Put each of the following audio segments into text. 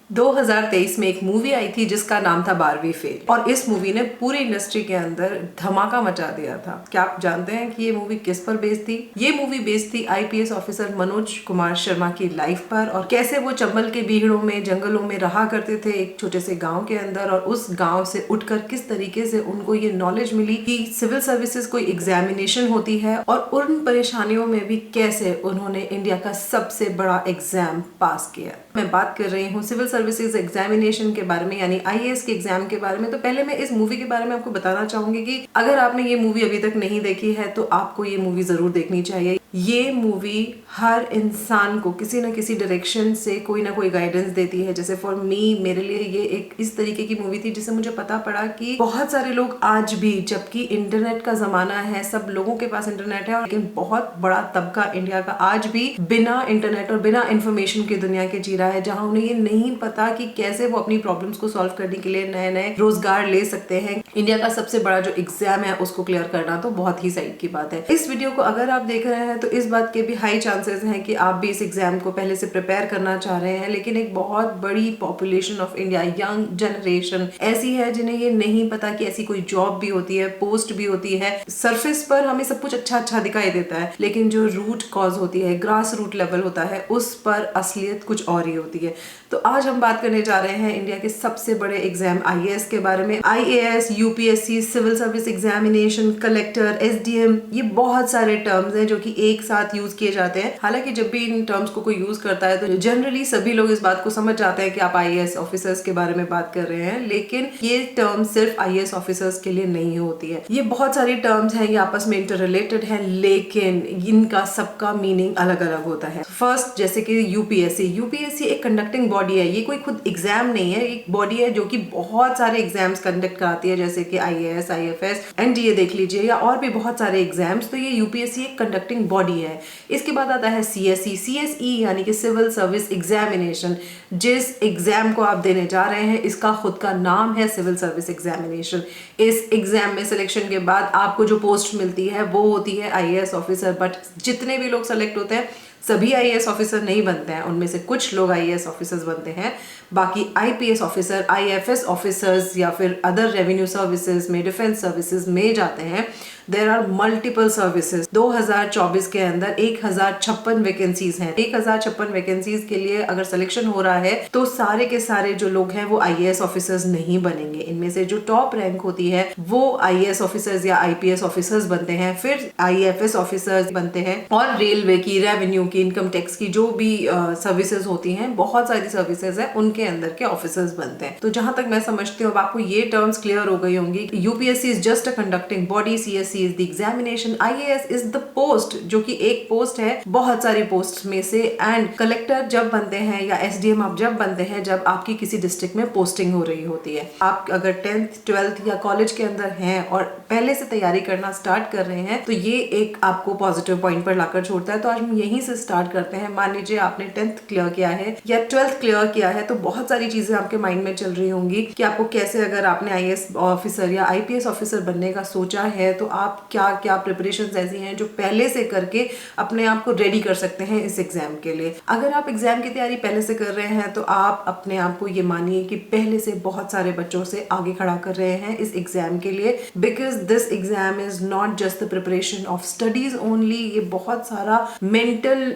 2023 में एक मूवी आई थी जिसका नाम था बारहवीं फेल, और इस मूवी ने पूरी इंडस्ट्री के अंदर धमाका मचा दिया था। क्या आप जानते हैं कि ये मूवी किस पर बेस्ड थी? ये मूवी बेस्ड थी आईपीएस ऑफिसर मनोज कुमार शर्मा की लाइफ पर, और कैसे वो चंबल के बीहड़ों में, जंगलों में रहा करते थे एक छोटे से गांव के अंदर, और उस गांव से उठकर किस तरीके से उनको ये नॉलेज मिली कि सिविल सर्विसेज कोई एग्जामिनेशन होती है, और उन परेशानियों में भी कैसे उन्होंने इंडिया का सबसे बड़ा एग्जाम पास किया। मैं बात कर रही हूँ सिविल सर्विसेज एग्जामिनेशन के बारे में, यानी आईएएस के एग्जाम के बारे में। तो पहले मैं इस मूवी के बारे में आपको बताना चाहूंगी कि अगर आपने ये मूवी अभी तक नहीं देखी है तो आपको ये मूवी जरूर देखनी चाहिए। ये मूवी हर इंसान को किसी न किसी डायरेक्शन से कोई ना कोई गाइडेंस देती है। जैसे फॉर मी, मेरे लिए ये एक इस तरीके की मूवी थी जिससे मुझे पता पड़ा कि बहुत सारे लोग आज भी, जबकि इंटरनेट का जमाना है, सब लोगों के पास इंटरनेट है, लेकिन बहुत बड़ा तबका इंडिया का आज भी बिना इंटरनेट और बिना इंफॉर्मेशन की दुनिया के जी रहा है, जहां उन्हें ये नहीं पता कि कैसे वो अपनी प्रॉब्लम्स को सॉल्व करने के लिए नए नए रोजगार ले सकते हैं। इंडिया का सबसे बड़ा जो एग्जाम है उसको क्लियर करना तो बहुत ही साइड की बात है। इस वीडियो को अगर आप देख रहे हैं तो इस बात के भी हाई चांसेस हैं कि आप भी इस एग्जाम को पहले से प्रिपेयर करना चाह रहे हैं, लेकिन एक बहुत बड़ी population of India, young generation ऐसी है जिन्हें ये नहीं पता कि ऐसी कोई जॉब भी होती है, पोस्ट भी होती है। सरफेस पर हमें सब कुछ अच्छा अच्छा दिखाई देता है, लेकिन जो रूट कॉज होती है, ग्रास रूट लेवल होता है, उस पर असलियत कुछ और ही होती है। तो आज हम बात करने जा रहे हैं इंडिया के सबसे बड़े एग्जाम आईएएस के बारे में। IAS, UPSC, civil service examination, collector, SDM, ये बहुत सारे टर्म्स हैं जो कि एक साथ यूज किए जाते हैं। हालांकि जब भी इन टर्म्स को कोई यूज करता है तो जनरली सभी लोग इस बात को समझ जाते हैं कि आप आईएएस ऑफिसर्स के बारे में बात कर रहे हैं, लेकिन ये टर्म सिर्फ आईएएस ऑफिसर्स के लिए नहीं होती है। ये बहुत सारी टर्म्स हैं, ये आपस में इंटर रिलेटेड है, लेकिन इनका सबका मीनिंग अलग अलग होता है। फर्स्ट, जैसे कि यूपीएससी एक कंडक्टिंग बॉडी है। ये कोई खुद एग्जाम नहीं है, एक बॉडी है जो कि बहुत सारे एग्जाम्स कंडक्ट कराती है, जैसे कि आईएएस, आईएफएस, एनडीए देख लीजिए, या और भी बहुत सारे एग्जाम्स। तो ये यूपीएससी एक कंडक्टिंग बॉडी है। इसके बाद आता है सीएसई यानी कि सिविल सर्विस एग्जामिनेशन। जिस एग्जाम को आप देने जा रहे हैं इसका खुद का नाम है सिविल सर्विस एग्जामिनेशन। इस एग्जाम में सिलेक्शन के बाद आपको जो पोस्ट मिलती है वो होती है आईएएस ऑफिसर। बट जितने भी लोग सेलेक्ट होते हैं सभी आईएएस ऑफिसर नहीं बनते हैं, उनमें से कुछ लोग आईएएस ऑफिसर्स बनते हैं। बाकी आईपीएस ऑफिसर, आईएफएस ऑफिसर्स या फिर अदर रेवेन्यू सर्विसेज में, डिफेंस सर्विसेज में जाते हैं। There are multiple services. 2024 के अंदर 1056 वैकेंसीज हैं। 1056 वैकेंसीज के लिए अगर सिलेक्शन हो रहा है तो सारे के सारे जो लोग हैं वो आईएएस ऑफिसर्स नहीं बनेंगे। इनमें से जो टॉप रैंक होती है वो आईएएस ऑफिसर्स या आईपीएस ऑफिसर्स बनते हैं, फिर आईएफएस ऑफिसर्स बनते हैं, और रेलवे की, रेवेन्यू की, इनकम टैक्स की जो भी सर्विसेज होती हैं, बहुत सारी सर्विसेज है, उनके अंदर के ऑफिसर्स बनते हैं। तो जहां तक मैं समझती हूँ आपको ये टर्म्स क्लियर हो गई होंगी। UPSC is just a conducting body, CSC is the examination, IAS is the post, जो कि एक पोस्ट है बहुत सारी पोस्ट में से। एंड कलेक्टर जब बनते हैं या एसडीएम आप जब बनते हैं जब आपकी किसी डिस्ट्रिक्ट में पोस्टिंग हो रही होती है। आप अगर 10th 12th या कॉलेज के अंदर हैं और पहले से तैयारी करना स्टार्ट कर रहे हैं तो ये एक आपको पॉजिटिव पॉइंट पर लाकर छोड़ता है। तो आज हम यहीं से स्टार्ट करते हैं। मान लीजिए आपने 10th क्लियर किया है या 12th क्लियर किया है, तो बहुत सारी चीजें आपके माइंड में चल रही होंगी कि आपको कैसे, अगर आपने आईएएस ऑफिसर या आईपीएस ऑफिसर बनने का सोचा है तो आप क्या क्या प्रिपरेशंस ऐसी हैं जो पहले से करके अपने आप को रेडी कर सकते हैं इस एग्जाम के लिए। अगर आप एग्जाम की तैयारी पहले से कर रहे हैं तो आप अपने आप को ये मानिए कि पहले से बहुत सारे बच्चों से आगे खड़ा कर रहे हैं इस एग्जाम के लिए, because this exam is not just the preparation of studies only. ये बहुत सारा मेंटल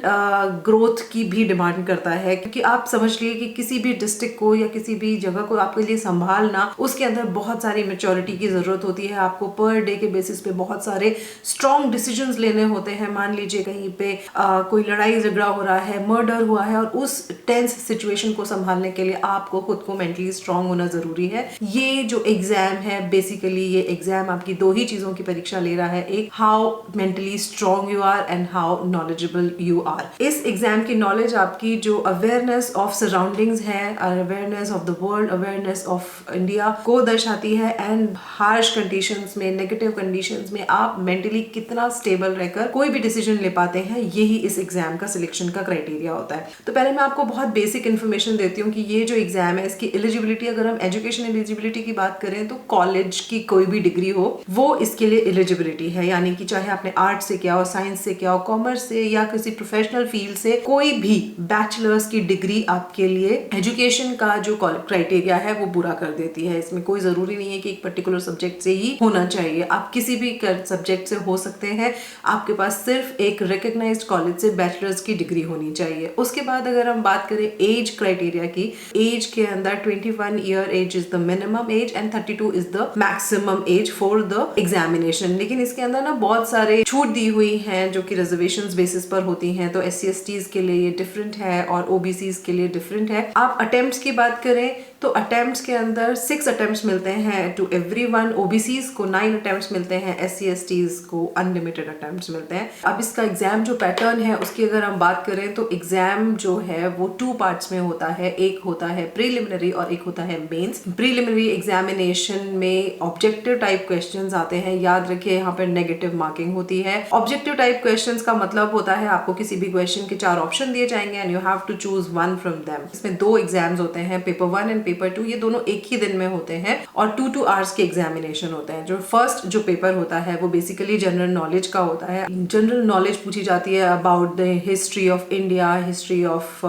ग्रोथ की भी डिमांड करता है, क्योंकि आप समझ लिए कि किसी भी डिस्ट्रिक्ट को या किसी भी जगह को आपके लिए संभालना, उसके अंदर बहुत सारी मैच्योरिटी की जरूरत होती है। आपको पर डे के बेसिस पे बहुत सारे स्ट्रॉन्ग डिसीजंस लेने होते हैं। मान लीजिए कहीं पे कोई लड़ाई झगड़ा हो रहा है, मर्डर हुआ है, और उस टेंस सिचुएशन को संभालने के लिए आपको खुद को मेंटली स्ट्रॉन्ग होना जरूरी है। ये जो एग्जाम है, बेसिकली ये एग्जाम आपकी दो ही चीजों की परीक्षा ले रहा है। एक, how mentally strong you are and how knowledgeable you are. इस एग्जाम की नॉलेज आपकी जो अवेयरनेस ऑफ सराउंडिंग्स है, awareness of the world, awareness of India को दर्शाती है। एंड हार्श कंडीशंस में, नेगेटिव कंडीशंस सिचुएशंस में आप मेंटली कितना स्टेबल रहकर कोई भी डिसीजन ले पाते हैं, यही इस एग्जाम का सिलेक्शन का क्राइटेरिया होता है। तो पहले मैं आपको बहुत बेसिक इन्फॉर्मेशन देती हूँ कि ये जो एग्जाम है इसकी एलिजिबिलिटी, अगर हम एजुकेशन एलिजिबिलिटी की बात करें तो कॉलेज की कोई भी डिग्री हो वो इसके लिए एलिजिबिलिटी है, यानी कि चाहे आपने आर्ट से किया हो, साइंस से किया हो, कॉमर्स से या किसी प्रोफेशनल फील्ड से, कोई भी बैचलर्स की डिग्री आपके लिए एजुकेशन का जो क्राइटेरिया है वो पूरा कर देती है। इसमें कोई जरूरी नहीं है कि एक पर्टिकुलर सब्जेक्ट से ही होना चाहिए, आप किसी भी सब्जेक्ट से हो सकते हैं। आपके पास सिर्फ एक रिकॉग्नाइज्ड कॉलेज से बैचलर्स की डिग्री होनी चाहिए। उसके बाद अगर हम बात करें एज क्राइटेरिया की, एज के अंदर 21 year age is the minimum age and 32 is the maximum age for the examination. लेकिन इसके अंदर ना बहुत सारे छूट दी हुई हैं जो कि रिजर्वेशंस बेसिस पर होती हैं, तो SC/STs के लिए ये डिफरेंट है और OBCs के लिए डिफरेंट है। आप अटेम्प्ट्स की बात करें तो अटेम्प्ट्स के अंदर 6 अटेम्प्ट्स मिलते हैं टू एवरीवन, OBCs को 9 अटेम्प्ट्स मिलते हैं, SC/STs को अनलिमिटेड अटेम्प्ट्स मिलते हैं। अब इसका एग्जाम जो पैटर्न है उसकी अगर हम बात करें तो एग्जाम जो है वो 2 पार्ट्स में होता है, एक होता है प्रीलिमिनरी और एक होता है मेंस। प्रीलिमिनरी एग्जामिनेशन में ऑब्जेक्टिव टाइप क्वेश्चंस आते हैं, याद रखिए यहाँ पर नेगेटिव मार्किंग होती है। ऑब्जेक्टिव टाइप क्वेश्चंस का मतलब होता है आपको किसी भी क्वेश्चन के 4 ऑप्शन दिए जाएंगे and you have to choose one from them. इसमें 2 एग्जाम्स होते हैं, पेपर 1 एंड पेपर 2, ये दोनों एक ही दिन में होते हैं और 2 आवर्स के एग्जामिनेशन होते हैं। जो फर्स्ट जो पेपर होता है वो बेसिकली जनरल नॉलेज का होता है। जनरल नॉलेज पूछी जाती है about the history of India, history of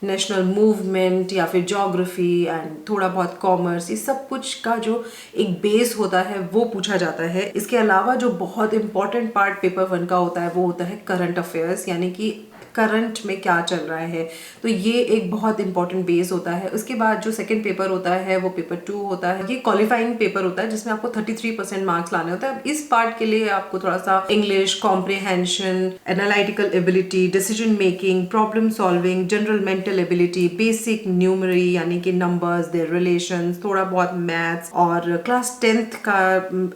national movement या फिर ज्योग्राफी एंड थोड़ा बहुत कॉमर्स, ये सब कुछ का जो एक बेस होता है वो पूछा जाता है। इसके अलावा जो बहुत इंपॉर्टेंट पार्ट पेपर 1 का होता है वो होता है करंट अफेयर्स, यानी कि करंट में क्या चल रहा है, तो ये एक बहुत इंपॉर्टेंट बेस होता है। उसके बाद जो सेकंड पेपर होता है वो पेपर 2 होता है, ये क्वालिफाइंग पेपर होता है जिसमें आपको 33% मार्क्स लाने होते हैं। अब इस पार्ट के लिए आपको थोड़ा सा English, comprehension, analytical ability, decision making, problem solving, general mental ability, basic numeracy यानी कि नंबर्स, देयर रिलेशंस, थोड़ा बहुत मैथ्स और क्लास 10th का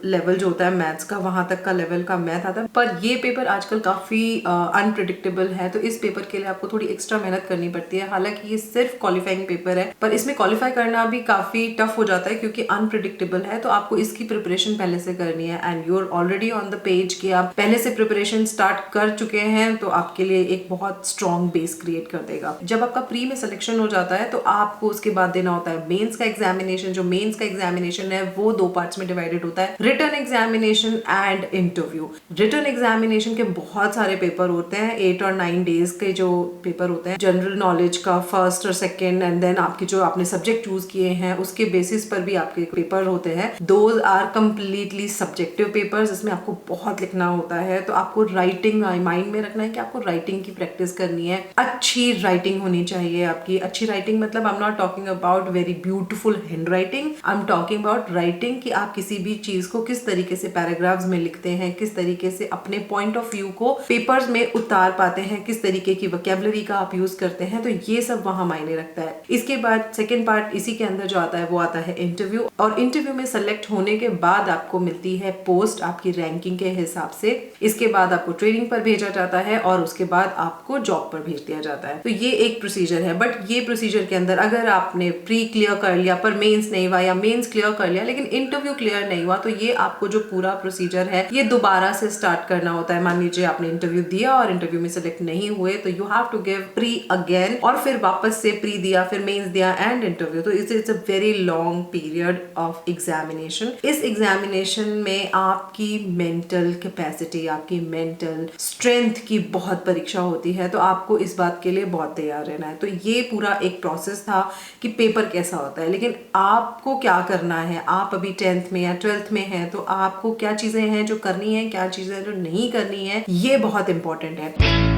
लेवल जो होता है मैथ्स का, वहां तक का लेवल का मैथ आता है। पर ये पेपर आजकल काफी अनप्रिडिक्टेबल है, तो इस पेपर के लिए आपको थोड़ी एक्स्ट्रा मेहनत करनी पड़ती है। हालांकि ये सिर्फ क्वालिफाइंग पेपर है पर इसमें क्वालिफाई करना भी काफी टफ हो जाता है क्योंकि अनप्रिडिक्टेबल है, तो आपको इसकी प्रिपरेशन पहले से करनी है and you are already on the page कि आप पहले से प्रिपरेशन स्टार्ट कर चुके हैं, तो आपके लिए एक बहुत स्ट्रॉन्ग बेस क्रिएट कर देगा। जब आपका प्री में सिलेक्शन हो जाता है तो आपको उसके बाद देना होता है मेंस का एग्जामिनेशन। जो मेंस का एग्जामिनेशन है वो 2 पार्ट्स में डिवाइडेड होता है, written examination and interview. Written examination के बहुत सारे पेपर होते हैं, 8 और 9 डेज के जो पेपर होते हैं। जनरल नॉलेज का फर्स्ट और सेकंड एंड देन आपके जो आपने सब्जेक्ट चूज किए हैं उसके बेसिस पर भी आपके पेपर होते हैं। Those are completely subjective papers, इसमें आपको बहुत लिखना होता है, तो आपको राइटिंग माइंड में रखना है कि आपको राइटिंग की प्रैक्टिस करनी है। अच्छी राइटिंग होनी चाहिए आपकी। अच्छी राइटिंग मतलब I am not talking about very beautiful hand writing, I am talking about writing कि आप किसी भी चीज को किस तरीके से पैराग्राफ्स में लिखते हैं, किस तरीके से अपने पॉइंट ऑफ व्यू को पेपर्स में उतार पाते हैं, किस तरीके की वोकैबुलरी का आप यूज करते हैं, तो ये सब वहां मायने रखता है। इसके बाद सेकंड पार्ट इसी के अंदर जो आता है वो आता है इंटरव्यू, और इंटरव्यू में सेलेक्ट होने के बाद आपको मिलती है पोस्ट आपकी रैंकिंग के हिसाब से। इसके बाद आपको ट्रेनिंग पर भेजा जाता है और उसके बाद आपको जॉब पर भेज दिया जाता है। तो ये एक प्रोसीजर है, बट ये प्रोसीजर के अंदर अगर आपने प्री क्लियर कर लिया पर मेंस नहीं हुआ या मेंस क्लियर कर लिया लेकिन इंटरव्यू क्लियर नहीं हुआ, तो ये आपको जो पूरा प्रोसीजर है ये दोबारा से स्टार्ट करना होता है। मान लीजिए आपने इंटरव्यू दिया और इंटरव्यू में सेलेक्ट नहीं हुए तो you have to give pre again, और फिर वापस से प्री दिया, फिर मेंस दिया एंड इंटरव्यू। तो it's a very long period of examination. इस एग्जामिनेशन में आपकी मेंटल कैपेसिटी, आपकी मेंटल स्ट्रेंथ की बहुत परीक्षा होती है, तो आपको इस बात के लिए बहुत तैयार रहना है। तो ये पूरा एक प्रोसेस था कि पेपर कैसा होता है, लेकिन आपको क्या करना है। आप अभी 10th में या 12th में हैं, तो आपको क्या चीजें हैं जो करनी है, क्या चीजें जो नहीं करनी है, ये बहुत इंपॉर्टेंट है।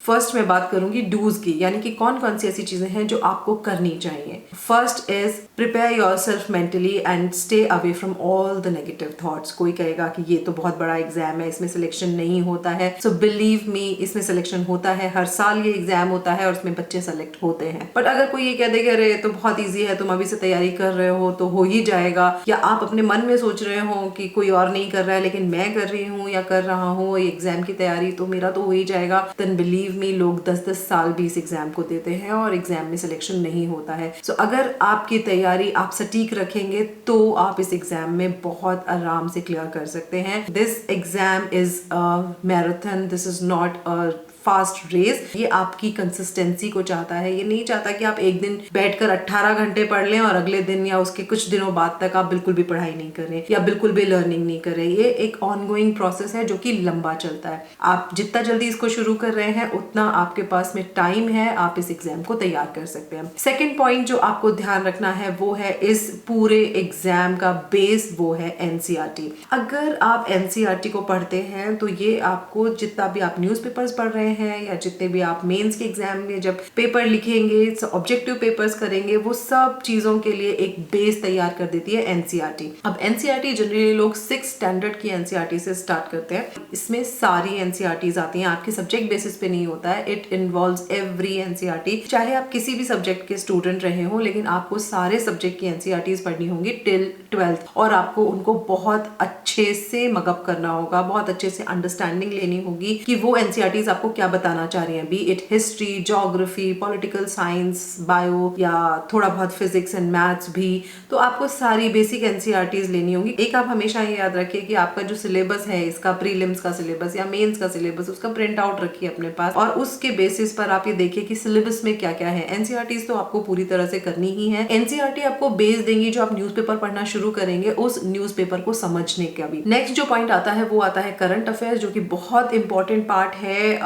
फर्स्ट मैं बात करूंगी डूज की, यानी कि कौन कौन सी ऐसी चीजें हैं जो आपको करनी चाहिए। First is prepare yourself mentally and stay away from all the negative thoughts. कोई कहेगा कि ये तो बहुत बड़ा एग्जाम है, इसमें सिलेक्शन नहीं होता है, सो बिलीव मी इसमें सिलेक्शन होता है। हर साल ये एग्जाम होता है और उसमें बच्चे सेलेक्ट होते हैं। बट अगर कोई ये कह दे कि अरे तो बहुत ईजी है, तुम अभी से तैयारी कर रहे हो तो हो ही जाएगा, या आप अपने मन में सोच रहे हो कि कोई और नहीं कर रहा है लेकिन मैं कर रही हूँ या कर रहा हूँ ये एग्जाम की तैयारी, तो मेरा तो हो ही जाएगा, देन बिलीव बिलीव मी, लोग 10-10 साल भी इस एग्जाम को देते हैं और एग्जाम में सिलेक्शन नहीं होता है। सो अगर आपकी तैयारी आप सटीक रखेंगे तो आप इस एग्जाम में बहुत आराम से क्लियर कर सकते हैं। This exam is a marathon, this is not a fast race. ये आपकी कंसिस्टेंसी को चाहता है। ये नहीं चाहता कि आप एक दिन बैठकर 18 घंटे पढ़ लें और अगले दिन या उसके कुछ दिनों बाद तक आप बिल्कुल भी पढ़ाई नहीं करें या बिल्कुल भी लर्निंग नहीं करें। ये एक ऑनगोइंग प्रोसेस है जो कि लंबा चलता है। आप जितना जल्दी इसको शुरू कर रहे हैं उतना आपके पास में टाइम है, आप इस एग्जाम को तैयार कर सकते हैं। सेकेंड पॉइंट जो आपको ध्यान रखना है वो है इस पूरे एग्जाम का बेस, वो है एनसीईआरटी। अगर आप एनसीईआरटी को पढ़ते हैं तो ये आपको जितना भी आप न्यूज़पेपर्स पढ़ रहे हैं या जितने भी आप मेंस के एग्जाम में जब पेपर लिखेंगे, ऑब्जेक्टिव पेपर्स करेंगे, वो सब चीजों के लिए एक बेस तैयार कर देती है एनसीईआरटी। अब एनसीईआरटी जनरली लोग 6 स्टैंडर्ड की एनसीईआरटी से स्टार्ट करते हैं। इसमें सारी एनसीईआरटीज आती हैं, आपके सब्जेक्ट बेसिस पे नहीं होता है। इट इन्वॉल्व्स एवरी एनसीईआरटी, चाहे आप किसी भी सब्जेक्ट के स्टूडेंट रहे हो, लेकिन आपको सारे सब्जेक्ट की एनसीईआरटीज पढ़नी होंगी टिल 12th, और आपको उनको बहुत अच्छे से मगअप करना होगा, बहुत अच्छे से अंडरस्टैंडिंग लेनी होगी कि वो एनसीईआरटीज आपको क्या बताना चाह रही हैं, B it history, geography, political science, bio या थोड़ा बहुत फिजिक्स एंड मैथ्स भी। तो आपको सारी बेसिक एनसीईआरटीज लेनी होंगी। एक आप हमेशा ये याद रखिए कि आपका जो सिलेबस है, इसका प्रीलिम्स का सिलेबस या मेंस का सिलेबस, उसका प्रिंट आउट रखिए अपने पास और उसके बेसिस पर आप ये देखिए कि सिलेबस में क्या क्या है। एनसीईआरटीज तो आपको पूरी तरह से करनी ही है। एनसीईआरटी आपको बेस देंगी जो आप न्यूज़पेपर पढ़ना शुरू करेंगे उस न्यूज़पेपर को समझने का भी। नेक्स्ट जो पॉइंट आता है वो आता है करंट अफेयर्स, जो कि बहुत इंपॉर्टेंट पार्ट है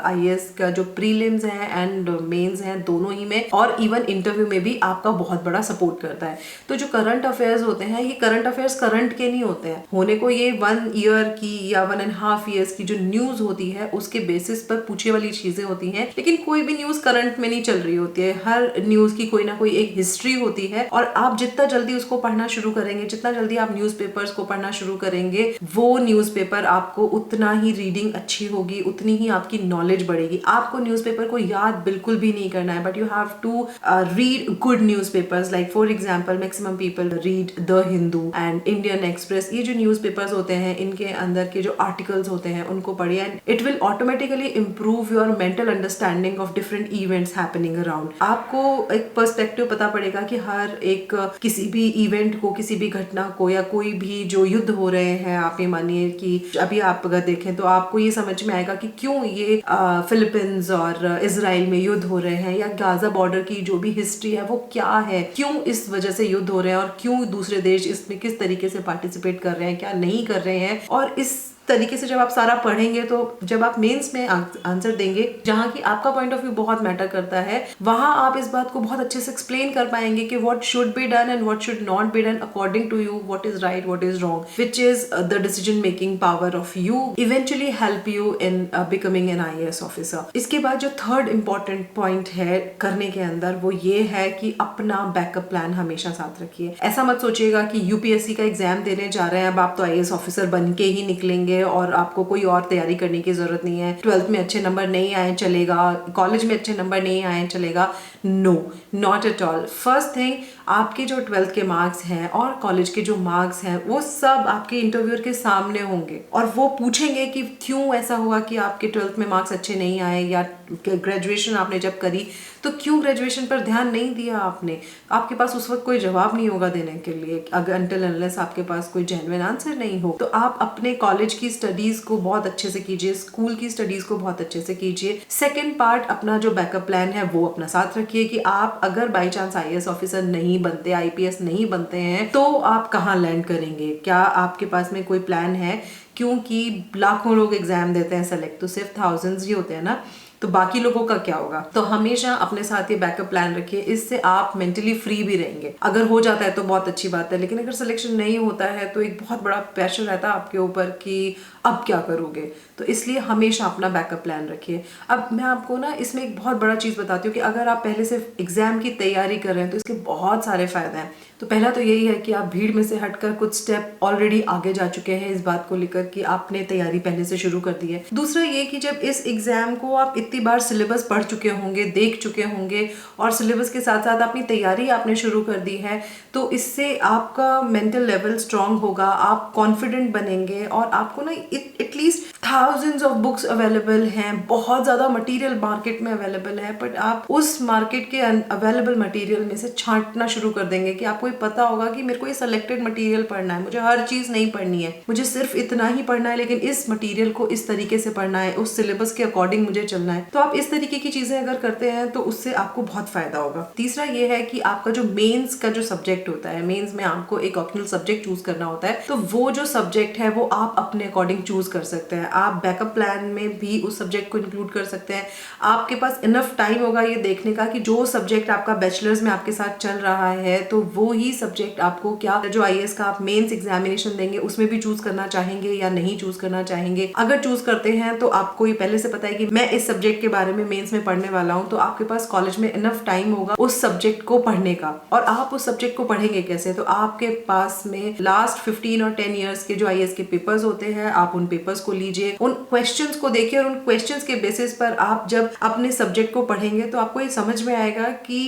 आईएएस का जो प्रीलिम्स है एंड मेंस हैं दोनों ही में, और इवन इंटरव्यू में भी आपका बहुत बड़ा सपोर्ट करता है। तो जो करंट अफेयर्स होते हैं, ये करंट अफेयर्स करंट के नहीं होते हैं, होने को ये 1 ईयर की या 1.5 ईयर्स की जो न्यूज होती है उसके बेसिस पर पूछे वाली चीजें होती हैं। लेकिन कोई भी न्यूज करंट में नहीं चल रही होती है, हर न्यूज की कोई ना कोई एक हिस्ट्री होती है, और आप जितना जल्दी उसको पढ़ना शुरू करेंगे, जितना जल्दी आप न्यूज़पेपर्स को पढ़ना शुरू करेंगे, वो न्यूज़पेपर आपको उतना ही रीडिंग अच्छी होगी, उतनी ही आपकी नॉलेज बढ़ेगी। आपको न्यूज़पेपर को याद बिल्कुल भी नहीं करना है, but you have to read good newspapers. Like for example maximum people read the Hindu and Indian Express. ये जो न्यूज़पेपर्स होते हैं इनके अंदर के जो आर्टिकल्स होते हैं उनको पढ़िए, and it will automatically improve your mental understanding of different events happening around. आपको एक पर्सपेक्टिव पता पड़ेगा कि हर एक किसी भी इवेंट को, किसी भी घटना को, या कोई भी जो युद्ध हो रहे हैं, आप ये मानिए कि अभी आप अगर देखें तो आपको ये समझ में आएगा कि क्यों ये फिलीपींस और इजराइल में युद्ध हो रहे हैं, या गाजा बॉर्डर की जो भी हिस्ट्री है वो क्या है, क्यों इस वजह से युद्ध हो रहे हैं और क्यों दूसरे देश इसमें किस तरीके से पार्टिसिपेट कर रहे हैं, क्या नहीं कर रहे हैं। और इस तरीके से जब आप सारा पढ़ेंगे तो जब आप मेंस में आंसर देंगे, जहां की आपका पॉइंट ऑफ व्यू बहुत मैटर करता है, वहां आप इस बात को बहुत अच्छे से एक्सप्लेन कर पाएंगे कि what should be done and what should not be done according to you, what is right, what is wrong, which is the decision making power of you eventually help you in becoming an IAS officer. इसके बाद जो third important point है करने के अंदर, वो ये है कि अपना बैकअप प्लान हमेशा साथ रखिए। ऐसा मत सोचिएगा कि यूपीएससी का एग्जाम देने जा रहे हैं, अब आप तो आईएएस ऑफिसर बन के ही निकलेंगे और आपको कोई और तैयारी करने की जरूरत नहीं है। 12th में अच्छे नंबर नहीं आए चलेगा, कॉलेज में अच्छे नंबर नहीं आए चलेगा। No, not at all. First thing, आपके जो 12th के मार्क्स हैं और कॉलेज के जो मार्क्स हैं वो सब आपके इंटरव्यूअर के सामने होंगे, और वो पूछेंगे कि क्यों ऐसा हुआ कि आपके 12th में मार्क्स अच्छे नहीं आए, या ग्रेजुएशन आपने जब करी तो क्यों ग्रेजुएशन पर ध्यान नहीं दिया आपने। आपके पास उस वक्त कोई जवाब नहीं होगा देने के लिए, अगर अनटिल अनलेस आपके पास कोई जेन्युइन आंसर नहीं हो। तो आप अपने कॉलेज की स्टडीज को बहुत अच्छे से कीजिए, स्कूल की स्टडीज को बहुत अच्छे से कीजिए। सेकेंड पार्ट, अपना जो बैकअप प्लान है वो अपना साथ रखिए कि आप अगर बाई चांस आईएएस ऑफिसर नहीं बनते, आईपीएस नहीं बनते हैं, तो आप कहाँ लैंड करेंगे। क्या आपके पास में कोई प्लान है, क्योंकि लाखों लोग एग्जाम देते हैं, सेलेक्ट तो सिर्फ थाउजेंड्स ही होते हैं ना, तो बाकी लोगों का क्या होगा। तो हमेशा अपने साथ ये बैकअप प्लान रखिए, इससे आप मेंटली फ्री भी रहेंगे। अगर हो जाता है तो बहुत अच्छी बात है, लेकिन अगर सिलेक्शन नहीं होता है तो एक बहुत बड़ा प्रेशर रहता है आपके ऊपर कि अब क्या करोगे। तो इसलिए हमेशा अपना बैकअप प्लान रखिए। अब मैं आपको ना इसमें एक बहुत बड़ा चीज़ बताती हूँ कि अगर आप पहले से एग्जाम की तैयारी कर रहे हैं तो इसके बहुत सारे फायदे हैं। तो पहला तो यही है कि आप भीड़ में से हटकर कुछ स्टेप ऑलरेडी आगे जा चुके हैं इस बात को लेकर कि आपने तैयारी पहले से शुरू कर दी है। दूसरा ये कि जब इस एग्जाम को आप इतनी बार सिलेबस पढ़ चुके होंगे, देख चुके होंगे, और सिलेबस के साथ साथ अपनी तैयारी आपने शुरू कर दी है, तो इससे आपका मेंटल लेवल स्ट्रांग होगा, आप कॉन्फिडेंट बनेंगे, और आपको ना at least thousands of books available हैं, बहुत ज़्यादा मटेरियल मार्केट में अवेलेबल है, बट आप उस मार्केट के अवेलेबल मटेरियल में से छांटना शुरू कर देंगे कि आपको ये पता होगा कि मेरे को ये सेलेक्टेड मटेरियल पढ़ना है, मुझे हर चीज़ नहीं पढ़नी है, मुझे सिर्फ इतना ही पढ़ना है, लेकिन इस मटेरियल को इस तरीके से पढ़ना है, उस सिलेबस के अकॉर्डिंग मुझे चलना है। तो आप इस तरीके की चीज़ें अगर करते हैं तो उससे आपको बहुत फायदा होगा। तीसरा ये है कि आपका जो मेंस का जो सब्जेक्ट होता है, मेंस में आपको एक ऑप्शनल सब्जेक्ट चूज करना होता है, तो वो जो सब्जेक्ट है वो आप अपने अकॉर्डिंग चूज कर सकते हैं। आप बैकअप प्लान में भी उस सब्जेक्ट को इंक्लूड कर सकते हैं। आपके पास इनफ टाइम होगा ये देखने का कि जो सब्जेक्ट आपका बैचलर्स में आपके साथ चल रहा है तो वो ही सब्जेक्ट आपको क्या जो आईएएस का आप मेंस एग्जामिनेशन देंगे उसमें भी चूज करना चाहेंगे या नहीं चूज करना चाहेंगे। अगर चूज करते हैं तो आपको ये पहले से पता है कि मैं इस सब्जेक्ट के बारे में मेंस में पढ़ने वाला हूँ, तो आपके पास कॉलेज में इनफ टाइम होगा उस सब्जेक्ट को पढ़ने का। और आप उस सब्जेक्ट को पढ़ेंगे कैसे, तो आपके पास में लास्ट 15 और 10 इयर्स के जो आईएएस के पेपर्स होते हैं, आप उन पेपर्स को लीजिए, उन क्वेश्चंस को देखिए, और उन क्वेश्चंस के बेसिस पर आप जब अपने सब्जेक्ट को पढ़ेंगे तो आपको ये समझ में आएगा कि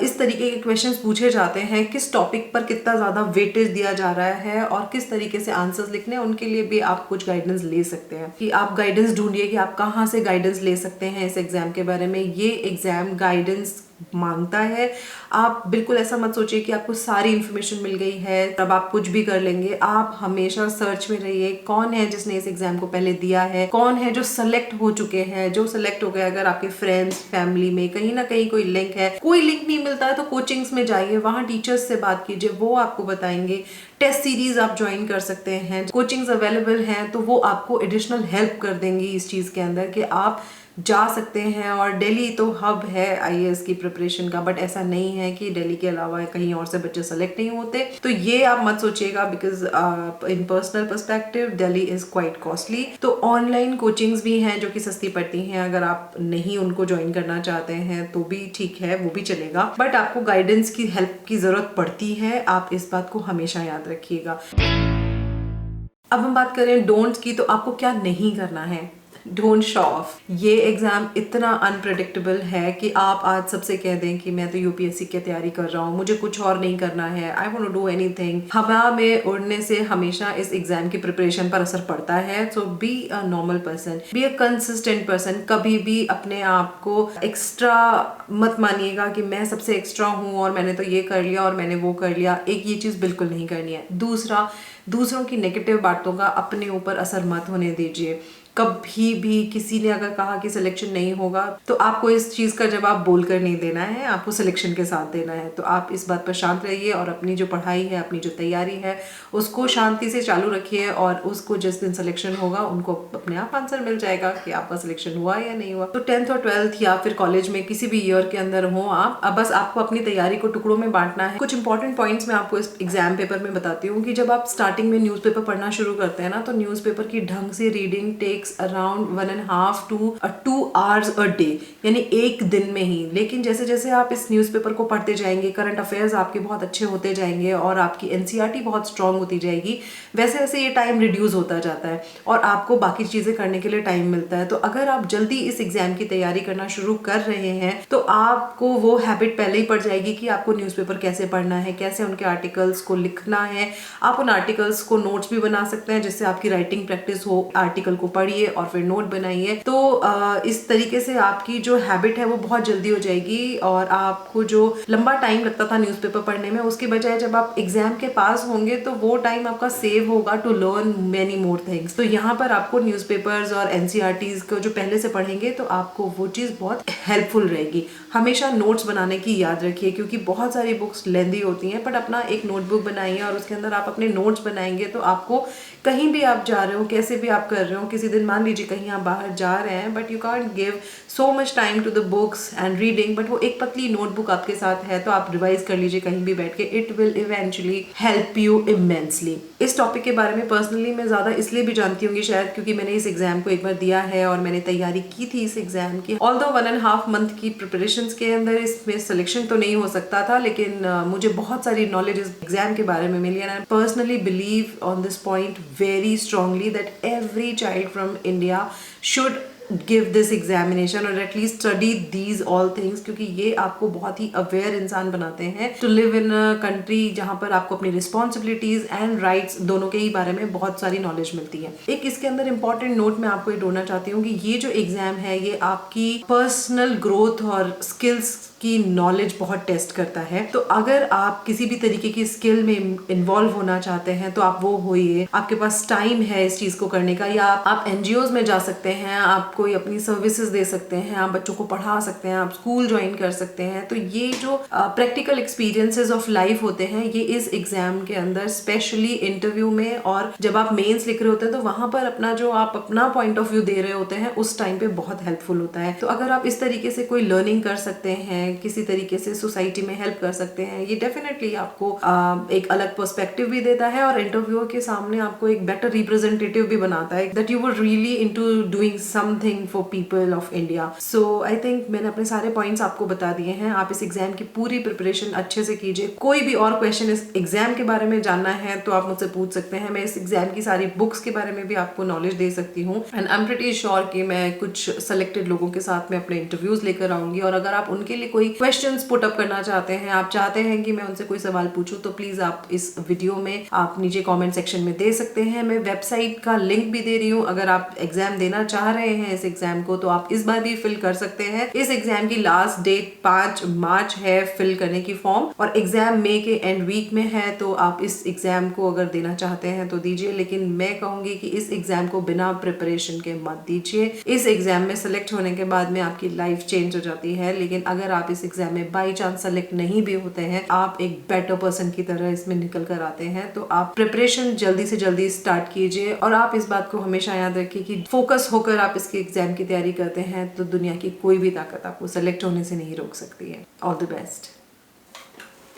इस तरीके के क्वेश्चंस पूछे जाते हैं, किस टॉपिक पर कितना ज्यादा वेटेज दिया जा रहा है और किस तरीके से आंसर्स लिखने हैं। उनके लिए भी आप कुछ गाइडेंस ले सकते हैं कि आप गाइडेंस ढूंढिए कि आप कहाँ से गाइडेंस ले सकते हैं इस एग्जाम के बारे में। ये एग्जाम गाइडेंस मांगता है। आप बिल्कुल ऐसा मत सोचिए कि आपको सारी इंफॉर्मेशन मिल गई है तब आप कुछ भी कर लेंगे। आप हमेशा सर्च में रहिए, कौन है जिसने इस एग्जाम को पहले दिया है, कौन है जो सेलेक्ट हो चुके हैं, जो सेलेक्ट हो गए। अगर आपके फ्रेंड्स फैमिली में कहीं ना कहीं कोई लिंक है, कोई लिंक नहीं मिलता है तो कोचिंग्स में जाइए, वहां टीचर्स से बात कीजिए, वो आपको बताएंगे। टेस्ट सीरीज आप ज्वाइन कर सकते हैं, कोचिंग्स अवेलेबल हैं तो वो आपको एडिशनल हेल्प कर देंगी इस चीज के अंदर कि आप जा सकते हैं। और दिल्ली तो हब है आईएएस की प्रिपरेशन का, बट ऐसा नहीं है कि दिल्ली के अलावा कहीं और से बच्चे सेलेक्ट नहीं होते, तो ये आप मत सोचिएगा, because in personal perspective Delhi is quite costly. तो ऑनलाइन कोचिंग्स भी हैं जो कि सस्ती पड़ती हैं, अगर आप नहीं उनको ज्वाइन करना चाहते हैं तो भी ठीक है, वो भी चलेगा, बट आपको गाइडेंस की हेल्प की जरूरत पड़ती है, आप इस बात को हमेशा याद रखिएगा। अब हम बात करें डोंट्स की, तो आपको क्या नहीं करना है। Don't show off. ये एग्जाम इतना अनप्रेडिक्टेबल है कि आप आज सबसे कह दें कि मैं तो यूपीएससी की तैयारी कर रहा हूँ, मुझे कुछ और नहीं करना है, I want to do anything. हवा में उड़ने से हमेशा इस एग्जाम की प्रिपरेशन पर असर पड़ता है। So be a normal person, be a consistent person. कभी भी अपने आप को एक्स्ट्रा मत मानिएगा कि मैं सबसे एक्स्ट्रा हूँ और मैंने तो ये कर लिया और मैंने वो कर लिया। एक ये चीज बिल्कुल नहीं करनी है। दूसरा, दूसरों की नेगेटिव बातों का अपने ऊपर असर मत होने दीजिए। कभी भी किसी ने अगर कहा कि सिलेक्शन नहीं होगा तो आपको इस चीज का जवाब बोलकर नहीं देना है, आपको सिलेक्शन के साथ देना है। तो आप इस बात पर शांत रहिए और अपनी जो पढ़ाई है, अपनी जो तैयारी है उसको शांति से चालू रखिए, और उसको जिस दिन सिलेक्शन होगा उनको अपने आप आंसर मिल जाएगा कि आपका सिलेक्शन हुआ या नहीं हुआ। तो 10th और 12th या फिर कॉलेज में किसी भी ईयर के अंदर हो आप, अब बस आपको अपनी तैयारी को टुकड़ों में बांटना है। कुछ इंपॉर्टेंट पॉइंट्स मैं आपको इस एग्जाम पेपर में बताती हूँ कि जब आप स्टार्टिंग में न्यूज़पेपर पढ़ना शुरू करते हैं ना, तो न्यूज़पेपर की ढंग से reading takes around 1.5 to 2 hours a day, यानी एक दिन में ही। लेकिन जैसे जैसे आप इस न्यूज़पेपर को पढ़ते जाएंगे, करंट अफेयर्स आपके बहुत अच्छे होते जाएंगे और आपकी एनसीईआरटी बहुत स्ट्रांग होती जाएगी, वैसे वैसे ये टाइम रिड्यूस होता जाता है और आपको बाकी चीजें करने के लिए टाइम मिलता है। तो अगर आप जल्दी इस एग्जाम की तैयारी करना शुरू कर रहे हैं तो आपको वो हैबिट पहले ही पड़ जाएगी कि आपको न्यूज़पेपर कैसे पढ़ना है, कैसे उनके आर्टिकल्स को लिखना है। आप उन आर्टिकल्स को नोट्स भी बना सकते हैं जिससे आपकी राइटिंग प्रैक्टिस हो। आर्टिकल को पढ़िए और फिर नोट बनाइए। तो इस तरीके से आपकी जो हैबिट है वो बहुत जल्दी हो जाएगी और आपको जो लंबा टाइम लगता था न्यूज़पेपर पढ़ने में, उसके बजाय जब आप एग्जाम के पास होंगे तो वो टाइम आपका सेव होगा to learn many more things. तो यहाँ पर आपको न्यूज़पेपर्स और एनसीईआरटीज को जो पहले से पढ़ेंगे तो आपको वो चीज बहुत हेल्पफुल रहेगी। हमेशा नोट्स बनाने की याद रखिए, क्योंकि बहुत सारी बुक्स लेंदी होती हैं, बट अपना एक नोटबुक बनाइए और उसके अंदर आप अपने नोट्स बनाएंगे तो आपको कहीं भी आप जा रहे हो, कैसे भी आप कर रहे हो, किसी दिन मान लीजिए कहीं आप बाहर जा रहे हैं but you can't give so much time to the books and reading, but वो एक पतली नोटबुक आपके साथ है तो आप रिवाइज कर लीजिए कहीं भी बैठ के। It will eventually help you immensely. इस टॉपिक के बारे में पर्सनली मैं ज्यादा इसलिए भी जानती हूँ शायद क्योंकि मैंने इस एग्जाम को एक बार दिया है और मैंने तैयारी की थी इस एग्जाम की। ऑल्दो 1.5 मंथ की प्रिपरेशन के अंदर इसमें सिलेक्शन तो नहीं हो सकता था, लेकिन मुझे बहुत सारी नॉलेज इस एग्जाम के बारे में मिली and I personally believe on this point very strongly that every child from India should give this examination और at least study these all things, क्योंकि ये आपको बहुत ही अवेयर इंसान बनाते हैं to live in a country जहां पर आपको अपनी रिस्पॉन्सिबिलिटीज एंड राइट्स दोनों के ही बारे में बहुत सारी नॉलेज मिलती है। एक इसके अंदर इंपॉर्टेंट नोट मैं आपको ये जोड़ना चाहती हूँ कि ये जो एग्जाम है ये आपकी पर्सनल ग्रोथ और स्किल्स की नॉलेज बहुत टेस्ट करता है। तो अगर आप किसी भी तरीके की स्किल में इन्वॉल्व होना चाहते हैं तो आप वो होइए, आपके पास टाइम है इस चीज को करने का, या आप एनजीओज में जा सकते हैं, आप कोई अपनी सर्विसेज दे सकते हैं, आप बच्चों को पढ़ा सकते हैं, आप स्कूल ज्वाइन कर सकते हैं। तो ये जो प्रैक्टिकल एक्सपीरियंसेस ऑफ लाइफ होते हैं ये इस एग्जाम के अंदर स्पेशली इंटरव्यू में और जब आप मेंस लिख रहे होते हैं तो वहां पर अपना जो आप अपना पॉइंट ऑफ व्यू दे रहे होते हैं उस टाइम पे बहुत हेल्पफुल होता है। तो अगर आप इस तरीके से कोई लर्निंग कर सकते हैं, किसी तरीके से सोसाइटी में हेल्प कर सकते हैं, ये डेफिनेटली आपको एक अलग पर्सपेक्टिव भी देता है और इंटरव्यूअर के सामने आपको एक बेटर रिप्रेजेंटेटिव भी बनाता है that you were really into doing something for people of India. So I think मैंने अपने सारे पॉइंट्स आपको बता दिए हैं। आप इस एग्जाम की पूरी प्रिपरेशन अच्छे से कीजिए। कोई भी और क्वेश्चन इस एग्जाम के बारे में जानना है तो आप मुझसे पूछ सकते हैं। मैं इस एग्जाम की सारी बुक्स के बारे में भी आपको नॉलेज दे सकती हूँ and I am pretty sure कि मैं कुछ सेलेक्टेड लोगों के साथ में अपने इंटरव्यूज लेकर आऊंगी। और अगर आप उनके लिए कोई क्वेश्चंस पुट अप करना चाहते हैं, आप चाहते हैं कि मैं उनसे कोई सवाल पूछूं, तो प्लीज आप इस वीडियो में आप नीचे कमेंट सेक्शन में दे सकते हैं। मैं वेबसाइट का लिंक भी दे रही हूँ। अगर आप एग्जाम देना चाह रहे हैं इस एग्जाम को तो आप इस बार भी फिल कर सकते हैं। इस एग्जाम की लास्ट डेट 5 मार्च है फिल करने की फॉर्म, और एग्जाम मई के एंड वीक में है। तो आप इस एग्जाम को अगर देना चाहते हैं तो दीजिए, लेकिन मैं कहूंगी कि इस एग्जाम को बिना प्रिपरेशन के मत दीजिए। इस एग्जाम में सेलेक्ट होने के बाद में आपकी लाइफ चेंज हो जाती है, लेकिन अगर आप इस एग्जाम में बाई चांस सेलेक्ट नहीं भी होते हैं, आप एक बेटर पर्सन की तरह इसमें निकल कर आते हैं। तो आप प्रिपरेशन जल्दी से जल्दी स्टार्ट कीजिए और आप इस बात को हमेशा याद रखिए कि फोकस होकर आप इसके एग्जाम की तैयारी करते हैं तो दुनिया की कोई भी ताकत आपको सेलेक्ट होने से नहीं रोक सकती है। All the best.